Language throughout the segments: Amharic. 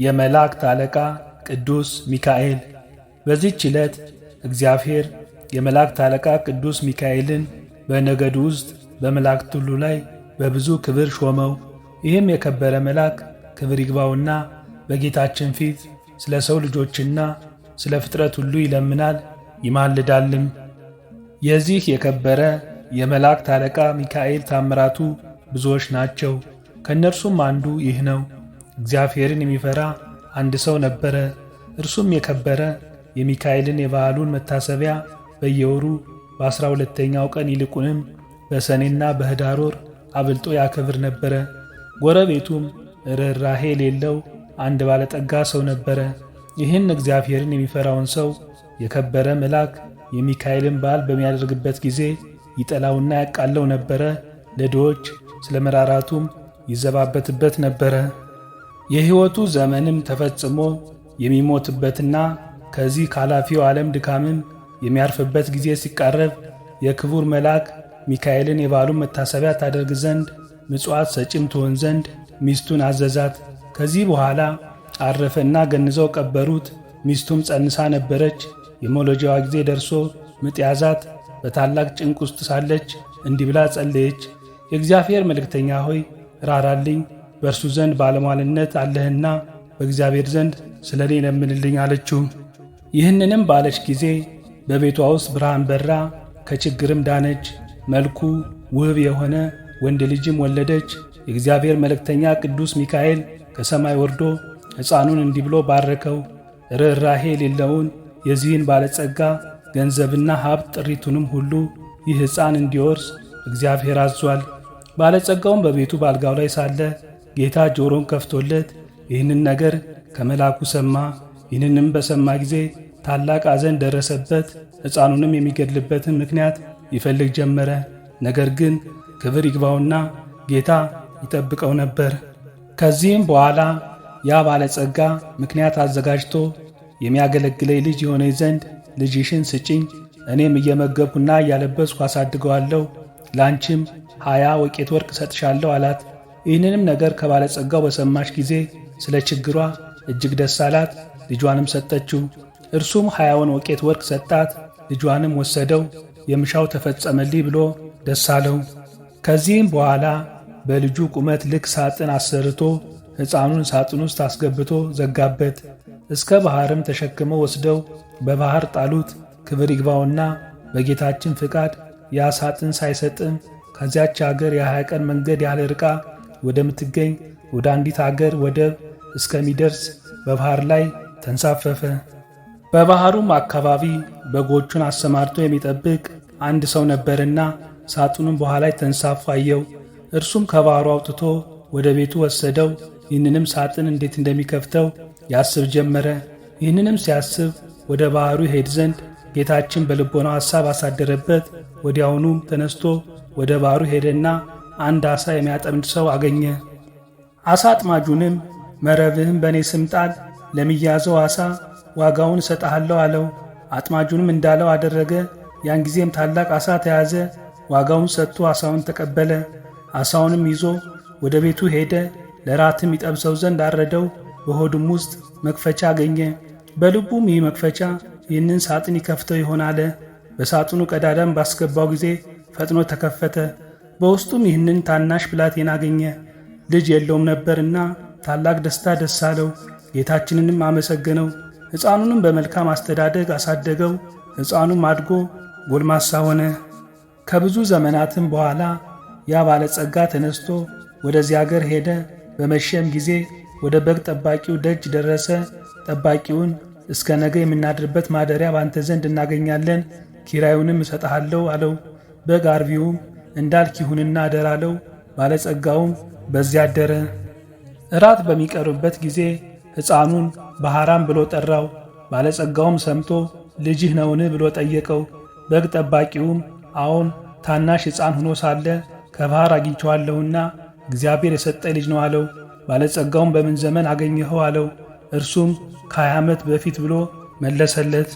የመላእክት አለቃ ቅዱስ ሚካኤል። በዚህች ዕለት እግዚአብሔር የመላእክት አለቃ ቅዱስ ሚካኤልን በነገዱ ውስጥ በመላእክት ሁሉ ላይ በብዙ ክብር ሾመው። ይህም የከበረ መልአክ ክብር ይግባውና በጌታችን ፊት ስለ ሰው ልጆችና ስለ ፍጥረት ሁሉ ይለምናል ይማልዳልም። የዚህ የከበረ የመላእክት አለቃ ሚካኤል ታምራቱ ብዙዎች ናቸው። ከእነርሱም አንዱ ይህ ነው። እግዚአብሔርን የሚፈራ አንድ ሰው ነበረ። እርሱም የከበረ የሚካኤልን የበዓሉን መታሰቢያ በየወሩ በ12ኛው ቀን ይልቁንም በሰኔና በኅዳር ወር አብልጦ ያከብር ነበረ። ጎረቤቱም ርኅራኄ የሌለው አንድ ባለጠጋ ሰው ነበረ። ይህን እግዚአብሔርን የሚፈራውን ሰው የከበረ መልአክ የሚካኤልን በዓል በሚያደርግበት ጊዜ ይጠላውና ያቃለው ነበረ። ለድሆች ስለ መራራቱም ይዘባበትበት ነበረ። የሕይወቱ ዘመንም ተፈጽሞ የሚሞትበትና ከዚህ ካላፊው ዓለም ድካምም የሚያርፍበት ጊዜ ሲቃረብ የክቡር መልአክ ሚካኤልን የበዓሉን መታሰቢያ ታደርግ ዘንድ ምጽዋት ሰጪም ትሆን ዘንድ ሚስቱን አዘዛት። ከዚህ በኋላ አረፈና ገንዘው ቀበሩት። ሚስቱም ጸንሳ ነበረች። የመውለጃዋ ጊዜ ደርሶ ምጥ ያዛት። በታላቅ ጭንቅ ውስጥ ሳለች እንዲህ ብላ ጸለየች። የእግዚአብሔር መልእክተኛ ሆይ ራራልኝ፣ በእርሱ ዘንድ ባለሟልነት አለህና በእግዚአብሔር ዘንድ ስለ እኔ ለምንልኝ አለችው። ይህንንም ባለች ጊዜ በቤቷ ውስጥ ብርሃን በራ፣ ከችግርም ዳነች። መልኩ ውብ የሆነ ወንድ ልጅም ወለደች። የእግዚአብሔር መልእክተኛ ቅዱስ ሚካኤል ከሰማይ ወርዶ ሕፃኑን እንዲህ ብሎ ባረከው። ርኅራኄ የሌለውን የዚህን ባለጸጋ ገንዘብና ሀብት ጥሪቱንም ሁሉ ይህ ሕፃን እንዲወርስ እግዚአብሔር አዟል። ባለጸጋውም በቤቱ ባልጋው ላይ ሳለ ጌታ ጆሮን ከፍቶለት ይህንን ነገር ከመልአኩ ሰማ። ይህንንም በሰማ ጊዜ ታላቅ ሐዘን ደረሰበት። ሕፃኑንም የሚገድልበትን ምክንያት ይፈልግ ጀመረ። ነገር ግን ክብር ይግባውና ጌታ ይጠብቀው ነበር። ከዚህም በኋላ ያ ባለጸጋ ምክንያት አዘጋጅቶ የሚያገለግለኝ ልጅ የሆነኝ ዘንድ ልጅሽን ስጭኝ፣ እኔም እየመገብኩና እያለበስኩ አሳድገዋለሁ፣ ላንቺም 20 ወቄት ወርቅ ሰጥሻለሁ አላት። ይህንንም ነገር ከባለጸጋው በሰማች ጊዜ ስለ ችግሯ እጅግ ደስ አላት። ልጇንም ሰጠችው። እርሱም 20 ወቄት ወርቅ ሰጣት። ልጇንም ወሰደው። የምሻው ተፈጸመልኝ ብሎ ደስ አለው። ከዚህም በኋላ በልጁ ቁመት ልክ ሳጥን አሰርቶ ሕፃኑን ሳጥን ውስጥ አስገብቶ ዘጋበት። እስከ ባሕርም ተሸክመው ወስደው በባሕር ጣሉት። ክብር ይግባውና በጌታችን ፍቃድ ያ ሳጥን ሳይሰጥም ከዚያች አገር የ20 ቀን መንገድ ያህል ርቃ ወደምትገኝ ወደ አንዲት አገር ወደብ እስከሚደርስ በባሕር ላይ ተንሳፈፈ። በባሕሩም አካባቢ በጎቹን አሰማርቶ የሚጠብቅ አንድ ሰው ነበርና ሳጥኑን በኋላ ላይ ተንሳፎ አየው። እርሱም ከባሕሩ አውጥቶ ወደ ቤቱ ወሰደው። ይህንንም ሳጥን እንዴት እንደሚከፍተው ያስብ ጀመረ። ይህንንም ሲያስብ ወደ ባሕሩ ይሄድ ዘንድ ጌታችን በልቦናው ሐሳብ አሳደረበት። ወዲያውኑም ተነስቶ ወደ ባሕሩ ሄደና አንድ ዓሣ የሚያጠምድ ሰው አገኘ። ዓሣ አጥማጁንም መረብህም በእኔ ስም ጣል፣ ለሚያዘው ዓሣ ዋጋውን እሰጥሃለሁ አለው። አጥማጁንም እንዳለው አደረገ። ያን ጊዜም ታላቅ ዓሣ ተያዘ። ዋጋውን ሰጥቶ ዓሣውን ተቀበለ። ዓሣውንም ይዞ ወደ ቤቱ ሄደ። ለራትም ይጠብሰው ዘንድ አረደው። በሆዱም ውስጥ መክፈቻ አገኘ። በልቡም ይህ መክፈቻ ይህንን ሳጥን ይከፍተው ይሆን አለ። በሳጥኑ ቀዳዳም ባስገባው ጊዜ ፈጥኖ ተከፈተ። በውስጡም ይህንን ታናሽ ብላቴና አገኘ። ልጅ የለውም ነበርና ታላቅ ደስታ ደስ አለው። ጌታችንንም አመሰገነው። ሕፃኑንም በመልካም አስተዳደግ አሳደገው። ሕፃኑም አድጎ ጎልማሳ ሆነ። ከብዙ ዘመናትም በኋላ ያ ባለጸጋ ተነስቶ ወደዚህ አገር ሄደ። በመሸም ጊዜ ወደ በግ ጠባቂው ደጅ ደረሰ። ጠባቂውን እስከ ነገ የምናድርበት ማደሪያ ባንተ ዘንድ እናገኛለን፣ ኪራዩንም እሰጥሃለሁ አለው። በግ አርቢውም እንዳልክ ይሁንና አደር አለው። ባለጸጋውም በዚያ አደረ። እራት በሚቀርብበት ጊዜ ሕፃኑን ባሕራም ብሎ ጠራው። ባለጸጋውም ሰምቶ ልጅህ ነውን ብሎ ጠየቀው። በግ ጠባቂውም አዎን፣ ታናሽ ሕፃን ሆኖ ሳለ ከባሕር አግኝቼዋለሁና እግዚአብሔር የሰጠኝ ልጅ ነው አለው። ባለጸጋውም በምን ዘመን አገኘኸው አለው። እርሱም ከ20 ዓመት በፊት ብሎ መለሰለት።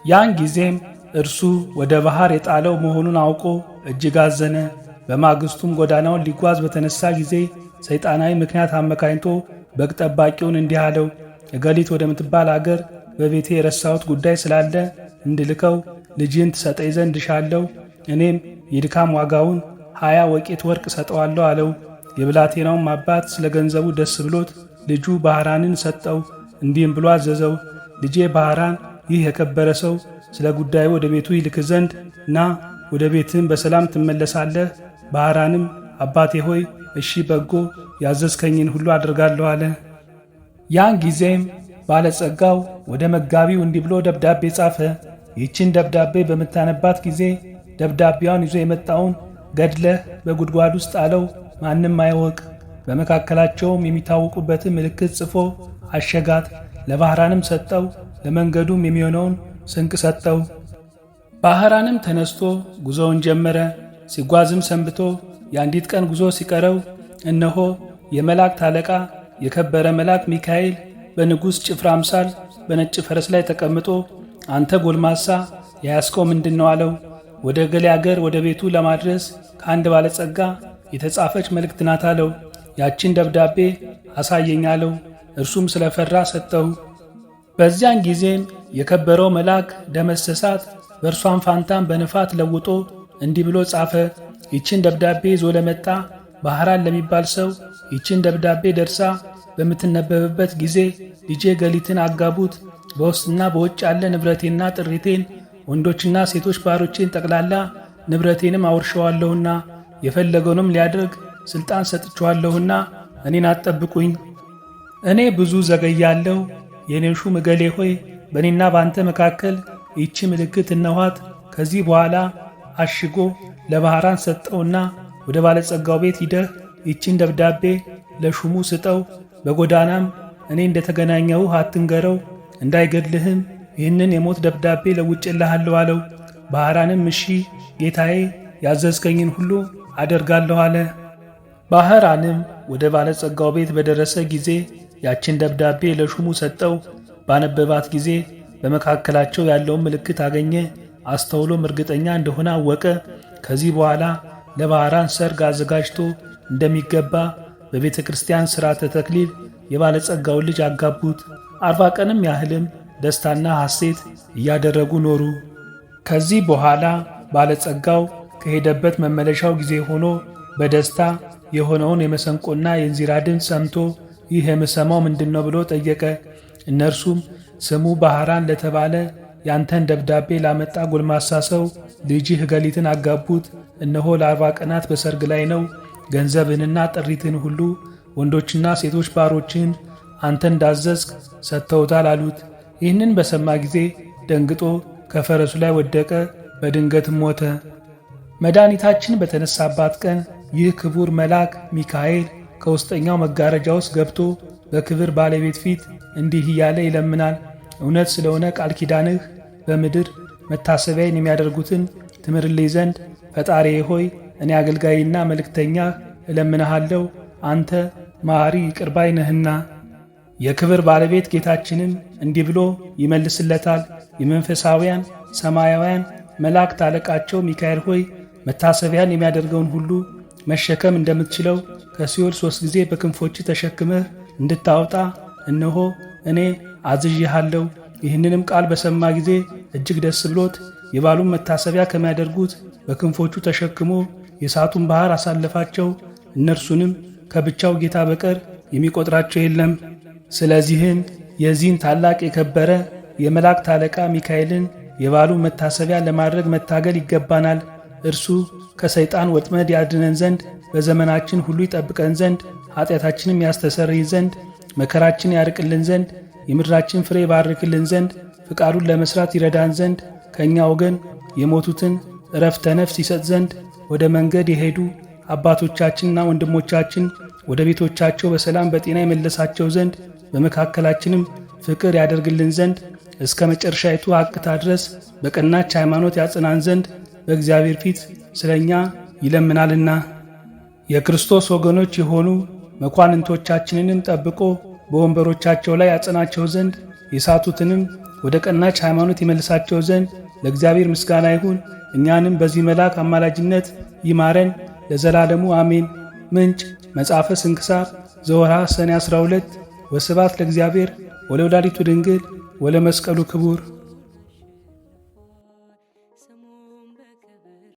ያን ጊዜም እርሱ ወደ ባሕር የጣለው መሆኑን አውቆ እጅግ አዘነ። በማግስቱም ጎዳናውን ሊጓዝ በተነሳ ጊዜ ሰይጣናዊ ምክንያት አመካኝቶ በግ ጠባቂውን እንዲህ አለው፣ እገሊት ወደምትባል አገር በቤቴ የረሳሁት ጉዳይ ስላለ እንድልከው ልጅን ትሰጠኝ ዘንድ እሻለሁ። እኔም የድካም ዋጋውን 20 ወቄት ወርቅ ሰጠዋለሁ አለው። የብላቴናውም አባት ስለ ገንዘቡ ደስ ብሎት ልጁ ባህራንን ሰጠው። እንዲህም ብሎ አዘዘው፣ ልጄ ባህራን፣ ይህ የከበረ ሰው ስለ ጉዳዩ ወደ ቤቱ ይልክ ዘንድ ና፣ ወደ ቤትህም በሰላም ትመለሳለህ። ባህራንም አባቴ ሆይ እሺ፣ በጎ ያዘዝከኝን ሁሉ አድርጋለሁ አለ። ያን ጊዜም ባለጸጋው ወደ መጋቢው እንዲህ ብሎ ደብዳቤ ጻፈ። ይህችን ደብዳቤ በምታነባት ጊዜ ደብዳቤዋን ይዞ የመጣውን ገድለህ በጉድጓድ ውስጥ አለው፣ ማንም አይወቅ። በመካከላቸውም የሚታወቁበትን ምልክት ጽፎ አሸጋት። ለባህራንም ሰጠው። ለመንገዱም የሚሆነውን ስንቅ ሰጠው። ባህራንም ተነስቶ ጉዞውን ጀመረ። ሲጓዝም ሰንብቶ የአንዲት ቀን ጉዞ ሲቀረው እነሆ የመላእክት አለቃ የከበረ መልአክ ሚካኤል በንጉሥ ጭፍራ አምሳል በነጭ ፈረስ ላይ ተቀምጦ አንተ ጎልማሳ የያዝከው ምንድን ነው አለው። ወደ ገሌ አገር ወደ ቤቱ ለማድረስ ከአንድ ባለጸጋ የተጻፈች መልእክት ናት አለው። ያችን ደብዳቤ አሳየኝ አለው። እርሱም ስለፈራ ሰጠው። በዚያን ጊዜም የከበረው መልአክ ደመሰሳት። በእርሷን ፋንታም በንፋት ለውጦ እንዲህ ብሎ ጻፈ። ይችን ደብዳቤ ይዞ ለመጣ ባህራን ለሚባል ሰው ይችን ደብዳቤ ደርሳ በምትነበብበት ጊዜ ልጄ ገሊትን አጋቡት። በውስጥና በውጭ ያለ ንብረቴና ጥሪቴን፣ ወንዶችና ሴቶች ባሮቼን ጠቅላላ ንብረቴንም አውርሸዋለሁና የፈለገውንም ሊያደርግ ሥልጣን ሰጥቼዋለሁና እኔን አትጠብቁኝ። እኔ ብዙ ዘገያለሁ። የኔ ሹም እገሌ ሆይ በእኔና በአንተ መካከል ይቺ ምልክት እነኋት። ከዚህ በኋላ አሽጎ ለባህራን ሰጠውና ወደ ባለጸጋው ቤት ሂደህ ይቺን ደብዳቤ ለሹሙ ስጠው። በጎዳናም እኔ እንደተገናኘሁህ አትንገረው፣ እንዳይገድልህም ይህንን የሞት ደብዳቤ ለውጬልሃለሁ አለው። ባህራንም እሺ ጌታዬ፣ ያዘዝከኝን ሁሉ አደርጋለሁ አለ። ባህራንም ወደ ባለጸጋው ቤት በደረሰ ጊዜ ያችን ደብዳቤ ለሹሙ ሰጠው። ባነበባት ጊዜ በመካከላቸው ያለውን ምልክት አገኘ። አስተውሎም እርግጠኛ እንደሆነ አወቀ። ከዚህ በኋላ ለባህራን ሰርግ አዘጋጅቶ እንደሚገባ በቤተ ክርስቲያን ሥርዓተ ተክሊል የባለጸጋውን ልጅ አጋቡት። 40 ቀንም ያህልም ደስታና ሐሴት እያደረጉ ኖሩ። ከዚህ በኋላ ባለጸጋው ከሄደበት መመለሻው ጊዜ ሆኖ በደስታ የሆነውን የመሰንቆና የእንዚራ ድምፅ ሰምቶ ይህ የምሰማው ምንድን ነው ብሎ ጠየቀ። እነርሱም ስሙ ባህራን ለተባለ ያንተን ደብዳቤ ላመጣ ጎልማሳ ሰው ልጅህ ገሊትን አጋቡት። እነሆ ለ40 ቀናት በሰርግ ላይ ነው። ገንዘብህንና ጥሪትህን ሁሉ ወንዶችና ሴቶች ባሮችህን አንተ እንዳዘዝክ ሰጥተውታል አሉት። ይህንን በሰማ ጊዜ ደንግጦ ከፈረሱ ላይ ወደቀ፣ በድንገትም ሞተ። መድኃኒታችን በተነሳባት ቀን ይህ ክቡር መልአክ ሚካኤል ከውስጠኛው መጋረጃ ውስጥ ገብቶ በክብር ባለቤት ፊት እንዲህ እያለ ይለምናል። እውነት ስለሆነ ቃል ኪዳንህ በምድር መታሰቢያን የሚያደርጉትን ትምርልኝ ዘንድ ፈጣሪዬ ሆይ እኔ አገልጋይና መልእክተኛህ እለምንሃለሁ። አንተ መሐሪ ይቅር ባይ ነህና። የክብር ባለቤት ጌታችንም እንዲህ ብሎ ይመልስለታል። የመንፈሳውያን ሰማያውያን መላእክት አለቃቸው ሚካኤል ሆይ መታሰቢያን የሚያደርገውን ሁሉ መሸከም እንደምትችለው ከሲኦል 3 ጊዜ በክንፎች ተሸክመህ እንድታወጣ እነሆ እኔ አዝዤሃለሁ። ይህንንም ቃል በሰማ ጊዜ እጅግ ደስ ብሎት የባሉን መታሰቢያ ከሚያደርጉት በክንፎቹ ተሸክሞ የእሳቱን ባሕር አሳለፋቸው። እነርሱንም ከብቻው ጌታ በቀር የሚቆጥራቸው የለም። ስለዚህም የዚህን ታላቅ የከበረ የመላእክት አለቃ ሚካኤልን የባሉን መታሰቢያ ለማድረግ መታገል ይገባናል። እርሱ ከሰይጣን ወጥመድ ያድነን ዘንድ በዘመናችን ሁሉ ይጠብቀን ዘንድ ኃጢአታችንም ያስተሰርይ ዘንድ መከራችን ያርቅልን ዘንድ የምድራችን ፍሬ ባርክልን ዘንድ ፍቃዱን ለመስራት ይረዳን ዘንድ ከእኛ ወገን የሞቱትን ዕረፍተ ነፍስ ይሰጥ ዘንድ ወደ መንገድ የሄዱ አባቶቻችንና ወንድሞቻችን ወደ ቤቶቻቸው በሰላም በጤና የመለሳቸው ዘንድ በመካከላችንም ፍቅር ያደርግልን ዘንድ እስከ መጨረሻይቱ አቅታ ድረስ በቀናች ሃይማኖት ያጽናን ዘንድ በእግዚአብሔር ፊት ስለ እኛ ይለምናልና የክርስቶስ ወገኖች የሆኑ መኳንንቶቻችንንም ጠብቆ በወንበሮቻቸው ላይ ያጸናቸው ዘንድ የሳቱትንም ወደ ቀናች ሃይማኖት ይመልሳቸው ዘንድ ለእግዚአብሔር ምስጋና ይሁን። እኛንም በዚህ መልአክ አማላጅነት ይማረን ለዘላለሙ አሜን። ምንጭ መጽሐፈ ስንክሳር ዘወርኃ ሰኔ 12። ወስብሐት ለእግዚአብሔር ወለወላዲቱ ድንግል ወለመስቀሉ ክቡር